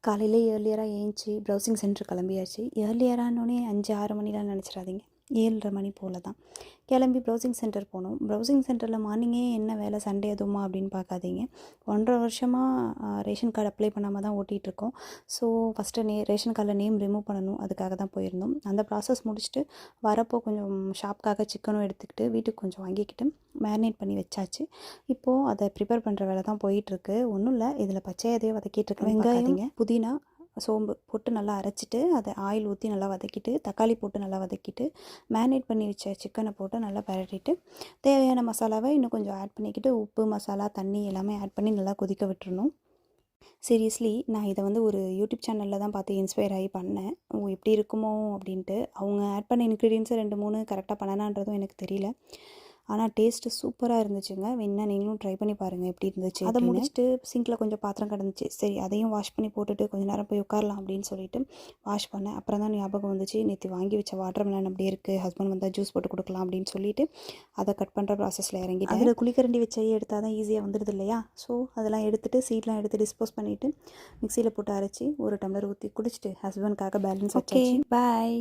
காலையில ஏர்லியராக ஏஞ்சி browsing centre கிளம்பியாச்சு. ஏர்லியரானோடனே 5, 6 மணிலாம் நினச்சிடாதீங்க. 7:30 மணி போல் தான் கிளம்பி ப்ரௌசிங் சென்டர் போனோம். ப்ரௌசிங் சென்டரில் மார்னிங்கே என்ன வேலை, சண்டே அதுவுமா அப்படின்னு பார்க்காதீங்க. 1.5 வருஷமாக ரேஷன் கார்டு அப்ளை பண்ணாமல் தான் ஓட்டிகிட்ருக்கோம். ஸோ ஃபஸ்ட்டு ரேஷன் கார்டில் நேம் ரிமூவ் பண்ணணும், அதுக்காக தான் போயிருந்தோம். அந்த ப்ராசஸ் முடிச்சுட்டு வரப்போ கொஞ்சம் ஷாப்புக்காக சிக்கனும் எடுத்துக்கிட்டு வீட்டுக்கு கொஞ்சம் வாங்கிக்கிட்டு மேரினேட் பண்ணி வச்சாச்சு. இப்போது அதை ப்ரிப்பேர் பண்ணுற வேலை தான் போயிட்டுருக்கு. ஒன்றும் இல்லை, இதில் பச்சையாதையே வதக்கிட்டுருக்கேன். வெங்காயம், புதினா, சோம்பு போட்டு நல்லா அரைச்சிட்டு அதை ஆயில் ஊற்றி நல்லா வதக்கிட்டு, தக்காளி போட்டு நல்லா வதக்கிட்டு, மேரினேட் பண்ணி வச்ச சிக்கனை போட்டு நல்லா பரட்டிட்டு, தேவையான மசாலாவை இன்னும் கொஞ்சம் ஆட் பண்ணிக்கிட்டு, உப்பு, மசாலா, தண்ணி எல்லாமே ஆட் பண்ணி நல்லா கொதிக்க விட்டுறணும். சீரியஸ்லி நான் இதை ஒரு யூடியூப் சேனலில் தான் பார்த்து இன்ஸ்பயர் ஆகி பண்ணேன். எப்படி இருக்குமோ அப்படின்ட்டு. அவங்க ஆட் பண்ண இன்க்ரீடியன்ஸை 2, 3 கரெக்டாக பண்ணனான்றதும் எனக்கு தெரியல. ஆனால் டேஸ்ட்டு சூப்பராக இருந்துச்சுங்க. வேணா நீங்களும் ட்ரை பண்ணி பாருங்கள் எப்படி இருந்துச்சு. அதை முடிச்சுட்டு சிங்கில் கொஞ்சம் பாத்திரம் கிடந்துச்சு. சரி அதையும் வாஷ் பண்ணி போட்டுட்டு கொஞ்சம் நேரம் போய் உட்காரலாம் அப்படின்னு சொல்லிட்டு வாஷ் பண்ணேன். அப்புறம் தான் ஞாபகம் வந்துச்சு, நேற்று வாங்கி வச்ச வாட்டர் மெலன் அப்படியே இருக்குது, ஹஸ்பண்ட் வந்தால் ஜூஸ் போட்டு கொடுக்கலாம் அப்படின்னு சொல்லிட்டு அதை கட் பண்ணுற ப்ராசஸில் இறங்கிட்டேன். அதில் குளிக்கரண்டி வச்சே எடுத்தால் தான் ஈஸியாக வந்துடுது இல்லையா? ஸோ அதெல்லாம் எடுத்துகிட்டு சீட்லாம் எடுத்து டிஸ்போஸ் பண்ணிவிட்டு மிக்சியில் போட்டு அரைச்சி ஒரு டம்ளர் ஊற்றி குடிச்சிட்டு ஹஸ்பண்டுக்காக பேலன்ஸ் வச்சாச்சு. பாய்.